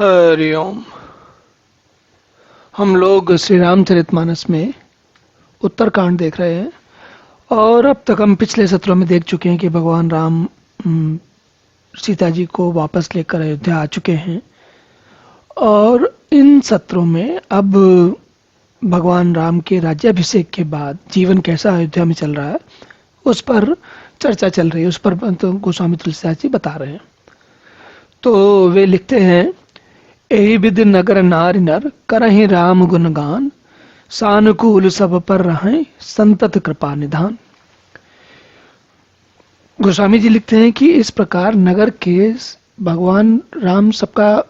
हरिओम। हम लोग श्री रामचरितमानस में उत्तरकांड देख रहे हैं और अब तक हम पिछले सत्रों में देख चुके हैं कि भगवान राम सीता जी को वापस लेकर अयोध्या आ चुके हैं। और इन सत्रों में अब भगवान राम के राज्याभिषेक के बाद जीवन कैसा अयोध्या में चल रहा है उस पर चर्चा चल रही है। उस पर तो गोस्वामी तुलसीदास जी बता रहे हैं। तो वे लिखते हैं, एहि विधि नगर नारि नर करहि राम गुणगान, सानुकूल सब पर रहें संतत कृपा निधान। गोस्वामी जी लिखते हैं कि इस प्रकार नगर के भगवान राम सबका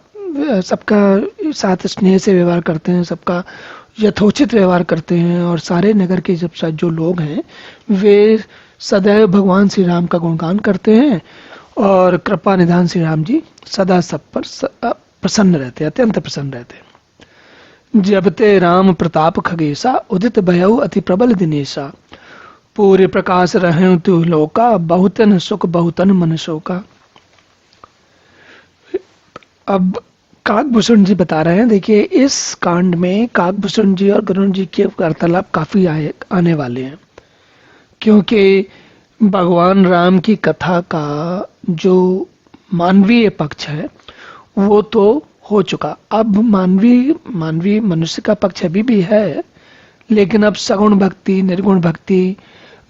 साथ स्नेह से व्यवहार करते हैं, सबका यथोचित व्यवहार करते हैं और सारे नगर के जो लोग हैं वे सदैव भगवान श्री राम का गुणगान करते हैं और कृपा निधान श्री राम जी सदा सब पर प्रसन्न रहते हैं, अत्यंत प्रसन्न रहते हैं। जब ते राम प्रताप खगेशा, उदित भयउ अति प्रबल दिनेशा, पूरे प्रकाश रहे तु लोका, बहुतन सुख बहुतन मन शोका। अब काकभूषण जी बता रहे हैं, देखिए इस कांड में काकभूषण जी और गरुण जी के वार्तालाप काफी आने वाले हैं, क्योंकि भगवान राम की कथा का जो मानवीय पक्ष है वो तो हो चुका। अब मानवीय मनुष्य का पक्ष अभी भी है, लेकिन अब सगुण भक्ति, निर्गुण भक्ति,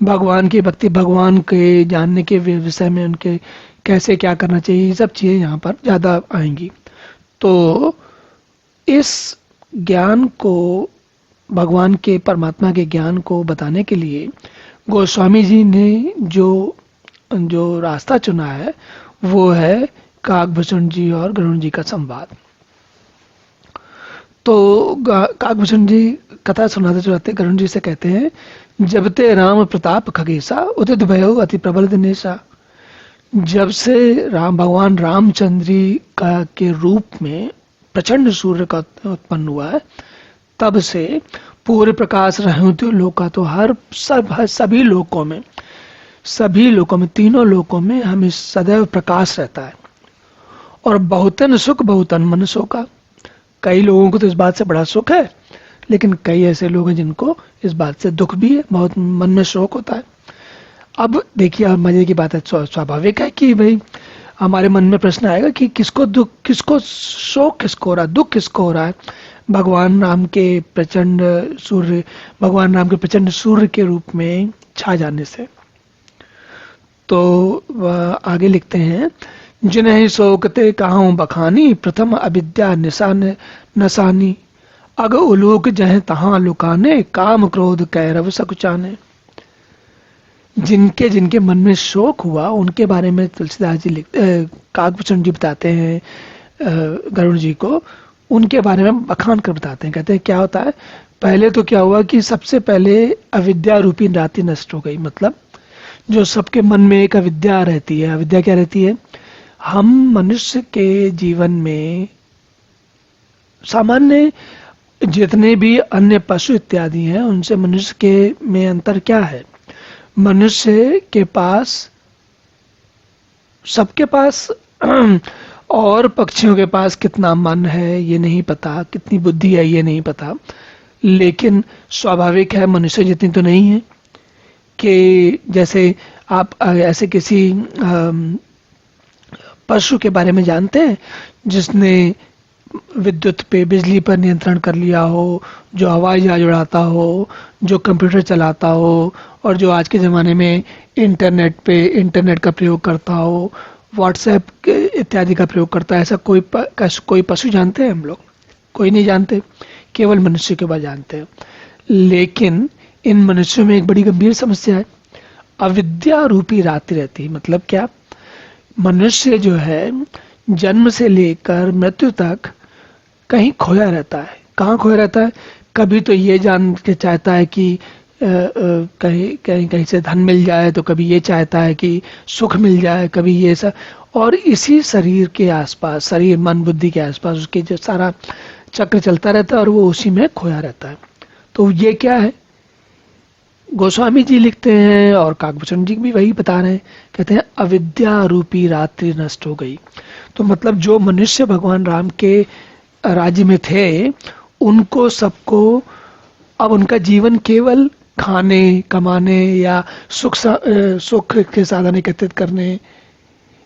भगवान की भक्ति, भगवान के जानने के विषय में उनके कैसे क्या करना चाहिए, ये सब चीजें यहाँ पर ज्यादा आएंगी। तो इस ज्ञान को, भगवान के परमात्मा के ज्ञान को बताने के लिए गोस्वामी जी ने जो रास्ता चुना है वो है काकभूषण जी और गरुण जी का संवाद। तो काकभूषण जी कथा सुनाते सुनाते गरुण जी से कहते हैं, जब ते राम प्रताप खगेशा, उदित भयउ अति प्रबल दिनेशा। जब से भगवान रामचंद्र जी के रूप में प्रचंड सूर्य का उत्पन्न हुआ है, तब से पूरे प्रकाश रहे तो लोका, तो सभी लोकों में तीनों लोकों में हमें सदैव प्रकाश रहता है। और बहुतन सुख बहुतन मन शोका, कई लोगों को तो इस बात से बड़ा सुख है, लेकिन कई ऐसे लोग हैं जिनको इस बात से दुख भी है, बहुत मन में शोक होता है। अब देखिए, मजे की बात है, स्वाभाविक है कि भाई हमारे मन में प्रश्न आएगा कि किसको दुख, किसको शोक, किसको हो रहा है, दुख किसको हो रहा है। भगवान राम के प्रचंड सूर्य के रूप में छा जाने से। तो आगे लिखते हैं, जिन्हें शोकते कहां बखानी, प्रथम अविद्या निशान नसानी, अग उलूक जह तहां लुकाने, काम क्रोध कैरव सकुचाने। जिनके मन में शोक हुआ उनके बारे में तुलसीदास जी काकभूषण जी बताते हैं गरुड़ जी को, उनके बारे में बखान कर बताते हैं। कहते हैं क्या होता है, पहले तो क्या हुआ कि सबसे पहले अविद्या रूपी राति नष्ट हो गई। मतलब जो सबके मन में एक अविद्या रहती है, अविद्या क्या रहती है, हम मनुष्य के जीवन में सामान्य जितने भी अन्य पशु इत्यादि हैं उनसे मनुष्य के में अंतर क्या है। मनुष्य के पास, सबके पास और पक्षियों के पास कितना मन है ये नहीं पता, कितनी बुद्धि है ये नहीं पता, लेकिन स्वाभाविक है मनुष्य जितनी तो नहीं है कि जैसे आप ऐसे किसी पशु के बारे में जानते हैं जिसने विद्युत पे, बिजली पर नियंत्रण कर लिया हो, जो हवाई जहाज उड़ाता हो, जो कंप्यूटर चलाता हो और जो आज के ज़माने में इंटरनेट का प्रयोग करता हो, व्हाट्सएप इत्यादि का प्रयोग करता है। ऐसा कोई पशु जानते हैं हम लोग? कोई नहीं जानते, केवल मनुष्य के बाद जानते हैं। लेकिन इन मनुष्यों में एक बड़ी गंभीर समस्या है, अविद्या रूपी रात्रि रहती है। मतलब क्या, मनुष्य जो है जन्म से लेकर मृत्यु तक कहीं खोया रहता है। कहाँ खोया रहता है? कभी तो ये जान के चाहता है कि कहीं से धन मिल जाए, तो कभी ये चाहता है कि सुख मिल जाए, कभी ये सब, और इसी शरीर के आसपास, शरीर मन बुद्धि के आसपास उसके जो सारा चक्र चलता रहता है और वो उसी में खोया रहता है। तो ये क्या है, गोस्वामी जी लिखते हैं और काकभूषण जी भी वही बता रहे हैं। कहते हैं अविद्या रूपी रात्रि नष्ट हो गई। तो मतलब जो मनुष्य भगवान राम के राज्य में थे, उनको सबको अब उनका जीवन केवल खाने कमाने या सुख के साधन एकत्रित करने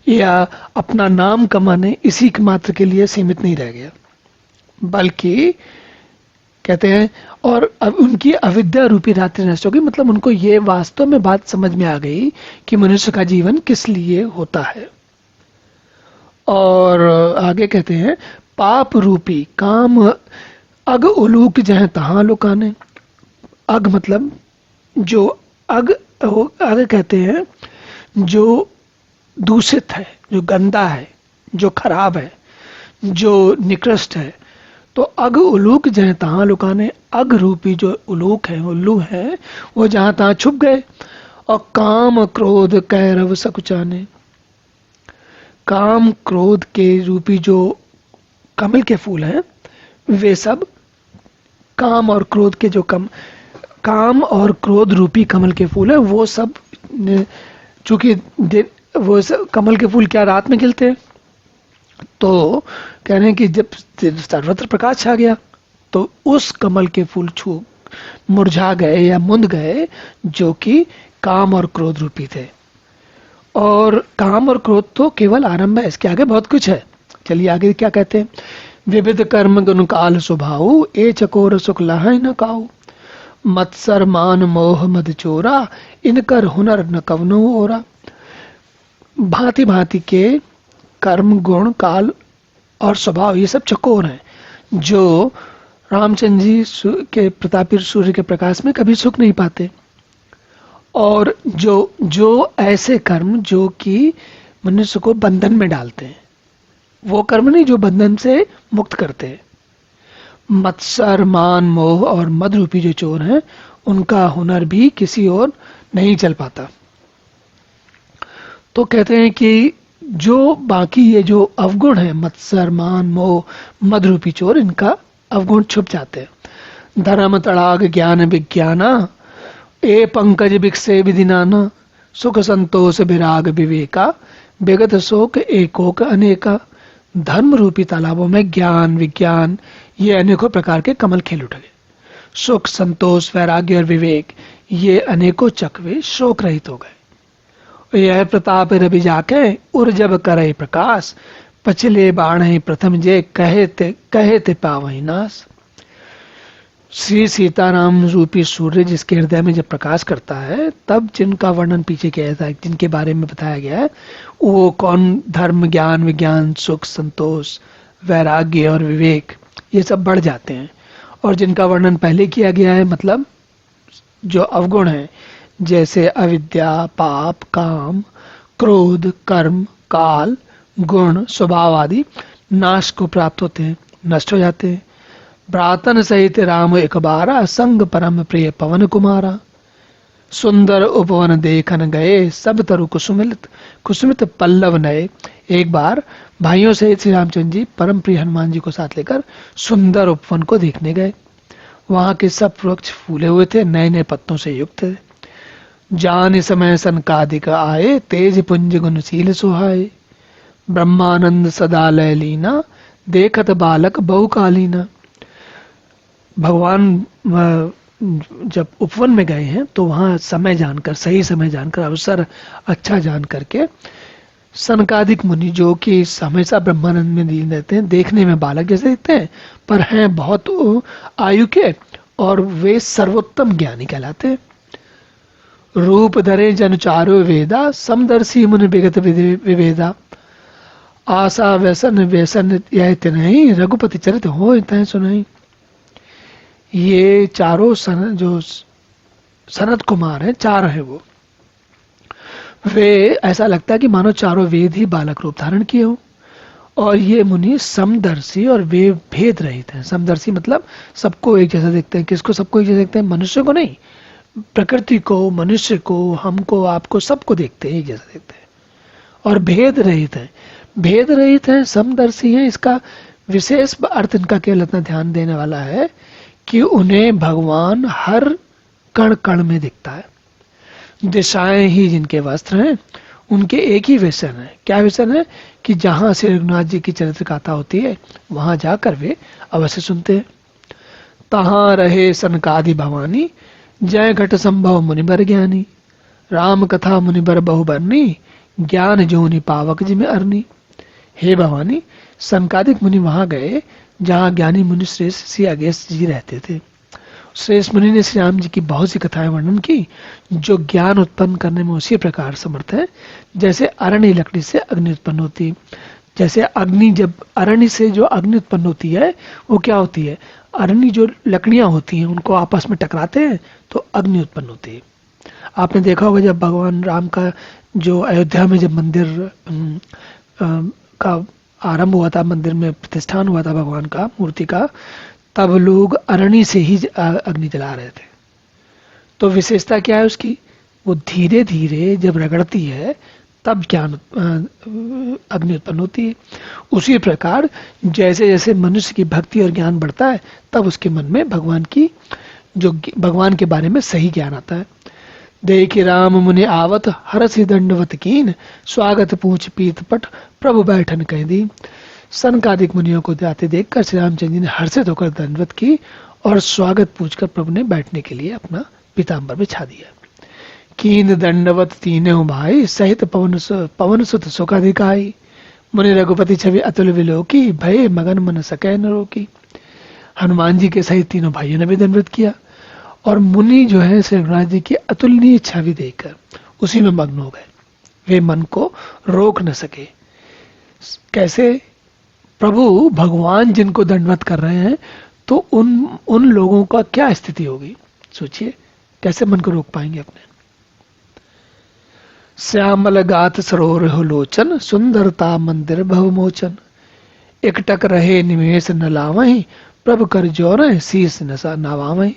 या अपना नाम कमाने, इसी के मात्र के लिए सीमित नहीं रह गया, बल्कि कहते हैं और अब उनकी अविद्या रूपी रात्रि नष्ट हो गई। मतलब उनको ये वास्तव में बात समझ में आ गई कि मनुष्य का जीवन किस लिए होता है। और आगे कहते हैं पाप रूपी काम अग उलूक जह तहां लुकाने। अग मतलब जो अग कहते हैं जो दूषित है, जो गंदा है, जो खराब है, जो निकृष्ट है। तो अग उलूक जहाँ तहाँ लुकाने, अग रूपी जो उलूक है, उल्लू है, वो जहाँ तहाँ छुप गए। और काम क्रोध कैरव सकुचाने, काम क्रोध के रूपी जो कमल के फूल हैं, वे सब काम और क्रोध के जो काम और क्रोध रूपी कमल के फूल हैं, वो सब चूंकि वो सब कमल के फूल क्या रात में खिलते हैं, तो कह रहे हैं कि जब सर्वत्र प्रकाश छा गया तो उस कमल के फूल मुरझा गए या मुंद गए, जो कि काम और क्रोध रूपी थे। और काम और क्रोध तो केवल आरंभ है, इसके आगे बहुत कुछ है। चलिए आगे क्या कहते हैं। विविध कर्म गुण काल स्वभाव, ए चकोर सुख लहै न काऊ। मत्सर मान मोह मद चोरा, इनकर हुनर न कवनो ओरा। भांति भांति के कर्म गुण काल और स्वभाव, ये सब चकोर हैं, जो रामचंद्र जी के प्रतापी सूर्य के प्रकाश में कभी सुख नहीं पाते। और जो ऐसे कर्म जो कि मनुष्य को बंधन में डालते हैं, वो कर्म नहीं जो बंधन से मुक्त करते हैं। मत्सर मान मोह और मद रूपी जो चोर हैं, उनका हुनर भी किसी और नहीं चल पाता। तो कहते हैं कि जो बाकी ये जो अवगुण है, मत्सर मान मोह मद रूपी चोर, इनका अवगुण छुप जाते हैं। धर्म तड़ाग ज्ञान विज्ञाना, ए पंकज विकसे विधिनाना। सुख संतोष विराग विवेका, विगत शोक एकोक अनेका। धर्म रूपी तालाबों में ज्ञान विज्ञान ये अनेकों प्रकार के कमल खेल उठ गए। सुख संतोष वैराग्य और विवेक ये अनेकों चकवे शोक रहित हो गए। यह प्रताप रवि जाके उर जब करे प्रकाश, पछले बाण प्रथम जे कहे ते पावही नाश। श्री सीताराम रूपी सूर्य जिसके हृदय में जब प्रकाश करता है, तब जिनका वर्णन पीछे किया जाता है, जिनके बारे में बताया गया है, वो कौन धर्म ज्ञान विज्ञान सुख संतोष वैराग्य और विवेक ये सब बढ़ जाते हैं। और जिनका वर्णन पहले किया गया है, मतलब जो अवगुण है, जैसे अविद्या पाप काम क्रोध कर्म काल गुण स्वभाव आदि नाश को प्राप्त होते हैं, नष्ट हो जाते हैं। भ्रातन सहित राम एक बारा, संग परम प्रिय पवन कुमारा। सुंदर उपवन देखन गए, सब तरु कुसुमित पल्लव नए। एक बार भाइयों सहित श्री रामचंद्र जी परम प्रिय हनुमान जी को साथ लेकर सुंदर उपवन को देखने गए। वहां के सब वृक्ष फूले हुए थे, नए नए पत्तों से युक्त थे। जान समय सनकादिक आए, तेज पुंज गुणशील सुहाए। ब्रह्मानंद सदा लय लीना, देखत बालक बहुकालीना। भगवान जब उपवन में गए हैं तो वहां समय जानकर, सही समय जानकर, अवसर अच्छा जान करके सनकादिक मुनि, जो कि हमेशा ब्रह्मानंद में लीन रहते हैं, देखने में बालक जैसे दिखते हैं पर हैं बहुत आयु के, और वे सर्वोत्तम ज्ञानी कहलाते हैं। रूप धरे जन चारो वेदा, समदर्शी मुनि विगत विवेदा। आशा व्यसन व्यसन यह नहीं, रघुपति चरित हो तय सुनाई। ये चारों जो सनत कुमार हैं, चार है वो, वे ऐसा लगता है कि मानो चारों वेद ही बालक रूप धारण किए हो। और ये मुनि समदर्शी और वे भेद रहित हैं। समदर्शी मतलब सबको एक जैसा देखते हैं। किसको सबको एक जैसा देखते हैं? मनुष्य को नहीं, प्रकृति को, मनुष्य को, हमको, आपको, सबको देखते हैं, एक जैसा देखते हैं। और भेद रहित है, भेद रहित है, समदर्शी है। इसका विशेष अर्थ इनका केवल इतना ध्यान देने वाला है कि उन्हें भगवान हर कण कण में दिखता है। दिशाएं ही जिनके वस्त्र हैं, उनके एक ही व्यसन है। क्या व्यसन है? कि जहाँ श्री रघुनाथ जी की चरित्र गाथा होती है वहाँ जाकर वे अवश्य सुनते हैं। तहाँ रहे सनकादि भवानी, जय घट संभव मुनिबर ज्ञानी। राम कथा मुनिबर बहुबरनी, ज्ञान जोनि पावक जिम अरनी। हे भवानी, सनकादिक मुनि वहां गए जहाँ ज्ञानी मुनि श्रेष्ठ श्री अगस्त्य जी रहते थे। श्रेष्ठ मुनि ने श्री राम जी की बहुत सी कथाएं वर्णन की जो ज्ञान उत्पन्न करने में उसी प्रकार समर्थ है जैसे अरण्य लकड़ी से अग्नि उत्पन्न होती है। जैसे अग्नि, जब अरण्य से जो अग्नि उत्पन्न होती है वो क्या होती है, अरण्य जो लकड़ियां होती हैं उनको आपस में टकराते हैं तो अग्नि उत्पन्न होती है। आपने देखा होगा जब भगवान राम का जो अयोध्या में जब मंदिर का आरंभ हुआ था, मंदिर में प्रतिष्ठान हुआ था भगवान का मूर्ति का, तब लोग अरण्य से ही अग्नि जला रहे थे। तो विशेषता क्या है उसकी, वो धीरे धीरे जब रगड़ती है तब ज्ञान अग्नि उत्पन्न होती है। उसी प्रकार जैसे जैसे मनुष्य की भक्ति और ज्ञान बढ़ता है तब उसके मन में भगवान के बारे में सही ज्ञान आता है। देख राम मुनि आवत, हरसि दंडवत कीन, स्वागत पूछ पीत पट, प्रभु बैठन कह दी। सनकादिक मुनियों को जाते देखकर श्री रामचंद्र जी ने हर्षित होकर दंडवत की और स्वागत पूछकर प्रभु ने बैठने के लिए अपना पीताम्बर बिछा दिया। कीन दंडवत तीनों भाई, सहित पवन सुत सुखाधिकाई। मुनि रघुपति छवि अतुल विलोकी, भय मगन मन सकै न रोकी। हनुमान जी के सहित तीनों भाइयों ने भी दंडवत किया और मुनि जो है श्री रघुनाथ जी की अतुलनीय छवि देखकर उसी में मग्न हो गए, वे मन को रोक न सके। कैसे, प्रभु भगवान जिनको दंडवत कर रहे हैं तो उन लोगों का क्या स्थिति होगी, सोचिए कैसे मन को रोक पाएंगे अपने। श्यामल गात सरोवर हो लोचन, सुंदरता मंदिर भवमोचन। एकटक रहे निमेष न लावहीं, प्रभु कर जोर शीस नवावहीं।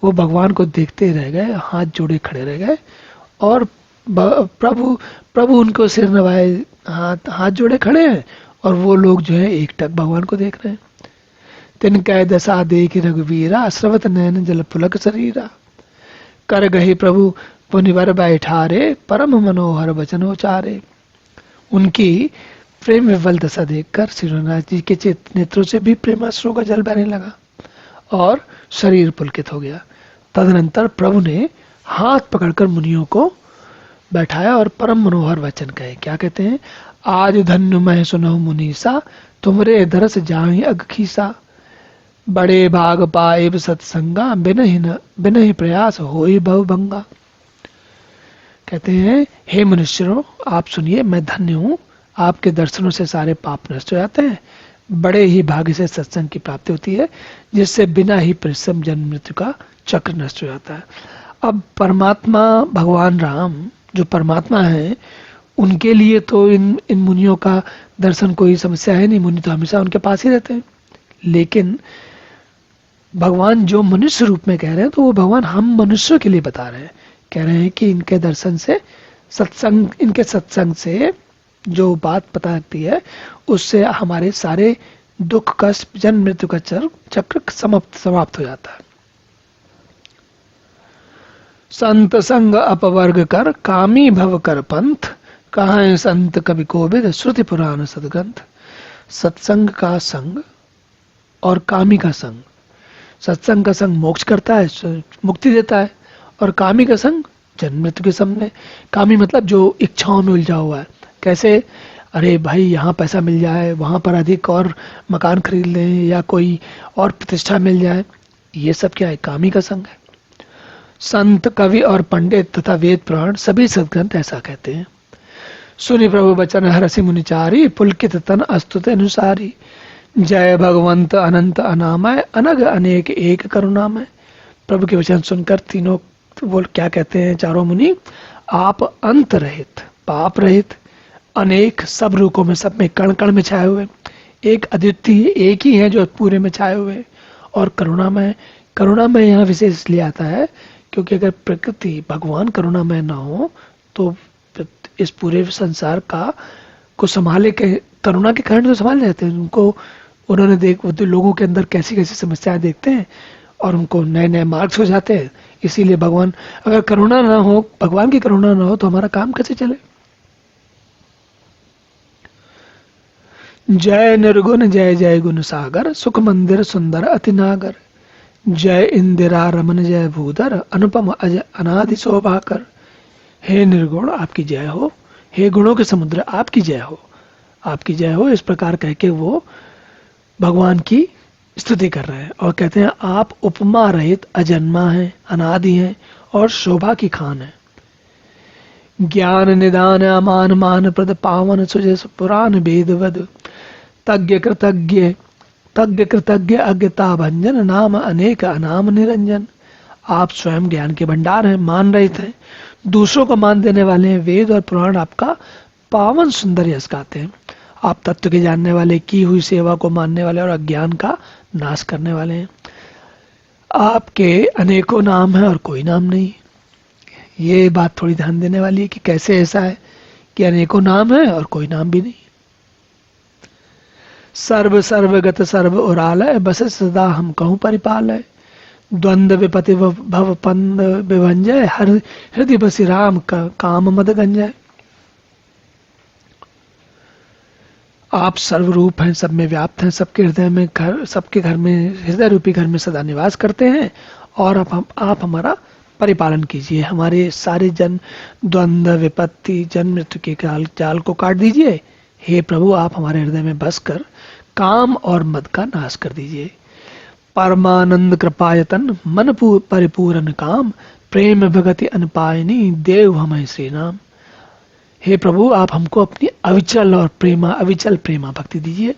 वो भगवान को देखते रह गए, हाथ जोड़े खड़े रह गए और प्रभु उनको सिर नवाए, हाथ जोड़े खड़े हैं और वो लोग जो है एकटक भगवान को देख रहे हैं। तिनकै दशा देख रघुवीरा, स्रवत नयन जल पुलक शरीरा। कर गही प्रभु पुनिवर बैठारे, परम मनोहर वचन उचारे। उनकी प्रेम विवल दशा देखकर श्री रघुनाथ जी के नेत्रों से भी प्रेमाश्रु का जल बहने लगा और शरीर पुलकित हो गया। तदनंतर प्रभु ने हाथ पकड़कर मुनियों को बैठाया और परम मनोहर वचन कहे। क्या कहते हैं, आज धन्य मैं सुनहु मुनीसा, तुमरे दरस जाहि अगखीसा। बड़े भाग पाए सत्संगा, बिनहि प्रयास होई बहुभंगा। कहते हैं, हे मनुष्यों आप सुनिए, मैं धन्य हूं, आपके दर्शनों से सारे पाप नष्ट हो जाते हैं। बड़े ही भाग्य से सत्संग की प्राप्ति होती है जिससे बिना ही परिश्रम जन्म मृत्यु का चक्र नष्ट हो जाता है। अब परमात्मा भगवान राम जो परमात्मा है उनके लिए तो इन मुनियों का दर्शन कोई समस्या है नहीं, मुनि तो हमेशा उनके पास ही रहते हैं। लेकिन भगवान जो मनुष्य रूप में कह रहे हैं तो वो भगवान हम मनुष्यों के लिए बता रहे हैं, कह रहे हैं कि इनके दर्शन से सत्संग, इनके सत्संग से जो बात पता लगती है उससे हमारे सारे दुख कष्ट जन्म मृत्यु का चक्र समाप्त हो जाता है। संत संग अपवर्ग कर, कामी भव कर पंथ, कहाँ संत कवि कोविद, श्रुति पुराण सदग्रंथ। सत्संग का संग और कामी का संग, सत्संग का संग मोक्ष करता है, मुक्ति देता है, और कामी का संग जन्म मृत्यु के सामने। कामी मतलब जो इच्छाओं में उलझा हुआ है, कैसे, अरे भाई यहाँ पैसा मिल जाए, वहां पर अधिक और मकान खरीद लें या कोई और प्रतिष्ठा मिल जाए, ये सब क्या है, कामी का संग है। संत कवि और पंडित तथा वेद पुराण सभी सदग्रंथ ऐसा कहते हैं। सुनि प्रभु बचन हरसि मुनिचारी, पुलकित तन अस्तुत अनुसारी। जय भगवंत अनंत अनामय, अनग अनेक एक करुणामय। प्रभु के वचन सुनकर तीनों वो क्या कहते हैं, चारों मुनि, आप अंत रहित, पाप रहित, अनेक, सब रूपों में, सब में, कण कण में छाए हुए, एक अद्वितीय, एक ही है जो पूरे में छाए हुए, और करुणामय। करुणामय यहाँ विशेष इसलिए आता है क्योंकि अगर प्रकृति भगवान करुणामय ना हो तो इस पूरे संसार का को संभाले के, करुणा के कारण तो संभाल जाते हैं उनको। उन्होंने लोगों के अंदर कैसी कैसी समस्याएं देखते हैं और उनको नए नए मार्ग हो जाते हैं। इसीलिए भगवान, अगर करुणा ना हो, भगवान की करुणा ना हो तो हमारा काम कैसे चले। जय निर्गुण जय जय गुण सागर, सुख मंदिर सुंदर अति नागर। जय इंदिरा रमन जय भूधर, अनुपम अजय अनादि शोभाकर। हे निर्गुण आपकी जय हो, हे गुणों के समुद्र आपकी जय हो, आपकी जय हो। इस प्रकार कह के वो भगवान की स्तुति कर रहे हैं और कहते हैं आप उपमा रहित अजन्मा हैं, अनादि हैं और शोभा की खान है। ज्ञान निदान अमान मान प्रद पावन सुजस पुराण वेदवद। तज्ञ कृतज्ञ अज्ञता भंजन, नाम अनेक अनाम निरंजन। आप स्वयं ज्ञान के भंडार हैं, मान रहित हैं, दूसरों को मान देने वाले हैं। वेद और पुराण आपका पावन सुंदर यश गाते हैं। आप तत्व के जानने वाले, की हुई सेवा को मानने वाले और अज्ञान का नाश करने वाले हैं। आपके अनेकों नाम हैं और कोई नाम नहीं। ये बात थोड़ी ध्यान देने वाली है कि कैसे ऐसा है कि अनेकों नाम है और कोई नाम भी नहीं। सर्व सर्वगत सर्व उरालय, बस सदा हम कहूँ परिपालय। द्वंद्व विपति भव पंद विभंजय, हर हृदय बसी राम का काम मद गंजय। आप सर्वरूप हैं, सब में व्याप्त हैं, सबके हृदय में सबके घर में, हृदय रूपी घर में सदा निवास करते हैं। और आप हमारा परिपालन कीजिए, हमारे सारे जन्म द्वंद्व विपत्ति जन्म मृत्यु के जाल को काट दीजिए। हे प्रभु आप हमारे हृदय में बसकर काम और मद का नाश कर दीजिए। परमानंद कृपायतन मन परिपूर्ण काम, प्रेम भगति अनपायनी देव हमें श्री नाम। हे प्रभु आप हमको अपनी अविचल प्रेमा भक्ति दीजिए।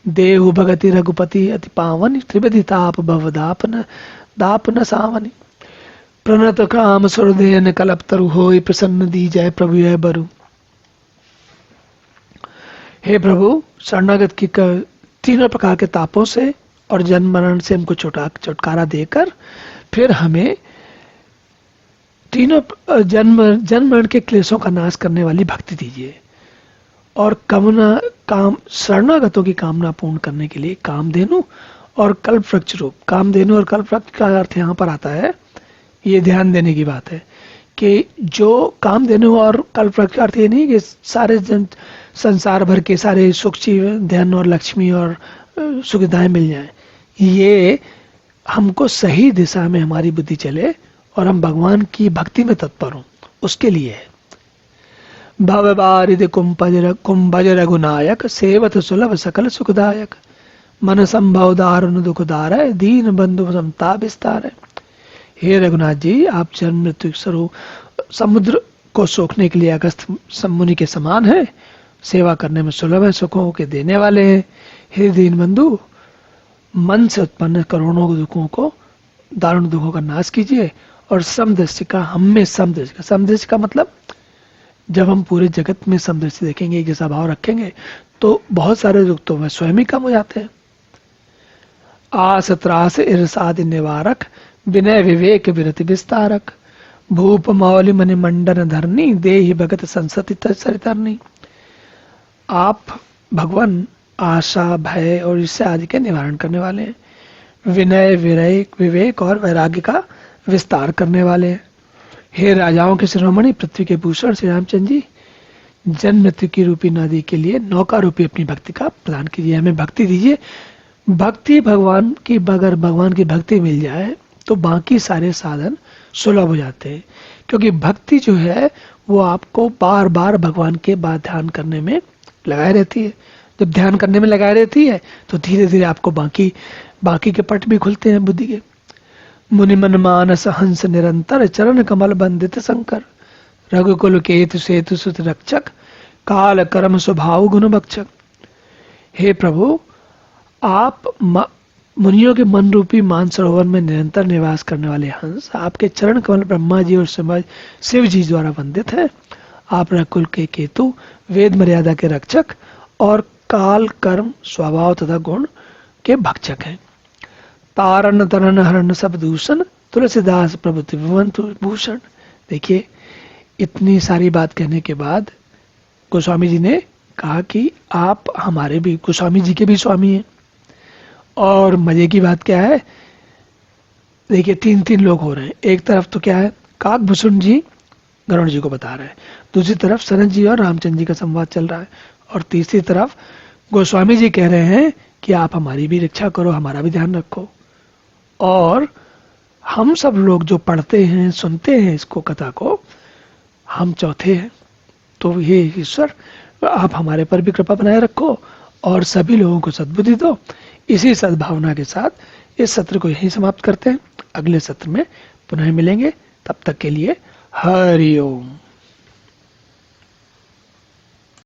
देव भगति रघुपति अति पावन, त्रिविधि ताप भव दापन सावनी। प्रणत काम सुरदेन कलपतरु, होय प्रसन्न दी जय प्रभु है बरु। हे प्रभु शरणागत की तीनों प्रकार के तापों से और जन्म मरण से हमको छुटकारा देकर फिर हमें तीनों जन्म मरण के क्लेशों का नाश करने वाली भक्ति दीजिए। और काम शरणागतों की कामना पूर्ण करने के लिए कामधेनु और कल्प वृक्ष रूप। कामधेनु और कल्प वृक्ष का अर्थ यहाँ पर आता है, ये ध्यान देने की बात है कि जो कामधेनु और कल्प वृक्ष का अर्थ ये नहीं कि सारे संसार भर के सारे सुख धन और लक्ष्मी और सुविधाएं मिल जाएं। ये हमको सही दिशा में हमारी बुद्धि चले और हम भगवान की भक्ति में तत्पर हों, उसके लिए है। भव बारिद कुंभज रघुनायक, सेवत सुलभ सकल सुखदायक। मन संभव दारुण दुखदारय, दीन बंधु समता विस्तार। हे रघुनाथ जी आप जन्म मृत्यु स्वरूप समुद्र को सोखने के लिए अगस्त मुनि के समान है, सेवा करने में सुलभ है, सुखों के देने वाले हैं। हे दीन बंधु मन से उत्पन्न करोड़ों दुखों को, दारुण दुखों का नाश कीजिए। और समदृष्टि का, हम में समदृष्टि का मतलब जब हम पूरे जगत में समदृष्टि देखेंगे, एक जैसा भाव रखेंगे, तो बहुत सारे दुख तो वह स्वयं ही कम हो जाते हैं। आस त्रास ईर्षादि निवारक, विनय विवेक विरति विस्तारक। भूप मौलि मनि मंडन धरनी, देहि भगत संसति सरितरनी। आप भगवान आशा भय और ईर्ष्या आदि के निवारण करने वाले हैं। विनय विवेक और वैराग्य का विस्तार करने वाले हैं। हे राजाओं के शिरोमणि पृथ्वी के भूषण श्री रामचंद्र जी, जन्म मृत्यु की रूपी नदी के लिए नौका रूपी अपनी भक्ति का प्रदान कीजिए, हमें भक्ति दीजिए। भक्ति भगवान की, अगर भगवान की भक्ति मिल जाए तो बाकी सारे साधन सुलभ हो जाते हैं, क्योंकि भक्ति जो है वो आपको बार बार भगवान के बाद ध्यान करने में लगाए रहती है। जब ध्यान करने में लगाए रहती है तो धीरे धीरे आपको बाकी के पट भी खुलते हैं बुद्धि के। मुनि मन मानस हंस निरंतर, चरण कमल बंदित शंकर। रघुकुल केतु सेतु सुत रक्षक, काल कर्म स्वभाव गुण बक्षक। हे प्रभु आप मुनियों के मन रूपी मानसरोवर में निरंतर निवास करने वाले हंस, आपके चरण कमल ब्रह्मा जी और शिव जी द्वारा वंदित है। आप रघुकुल के केतु, वेद मर्यादा के रक्षक और काल कर्म स्वभाव तथा गुण के भक्षक हैं। तारण तरन हरण सब दूषण, तुलसीदास प्रभु त्रिभुवन भूषण। देखिए इतनी सारी बात कहने के बाद गोस्वामी जी ने कहा कि आप हमारे भी, गोस्वामी जी के भी स्वामी हैं। और मजे की बात क्या है, देखिए तीन लोग हो रहे हैं। एक तरफ तो क्या है, काकभूषण जी गरुड़ जी को बता रहे हैं, दूसरी तरफ सनत जी और रामचंद्र जी का संवाद चल रहा है, और तीसरी तरफ गोस्वामी जी कह रहे हैं कि आप हमारी भी रक्षा करो, हमारा भी ध्यान रखो। और हम सब लोग जो पढ़ते हैं, सुनते हैं इसको, कथा को, हम चौथे हैं। तो ये ईश्वर आप हमारे पर भी कृपा बनाए रखो और सभी लोगों को सद्बुद्धि दो। इसी सद्भावना के साथ इस सत्र को यहीं समाप्त करते हैं। अगले सत्र में पुनः मिलेंगे, तब तक के लिए हरि ओम।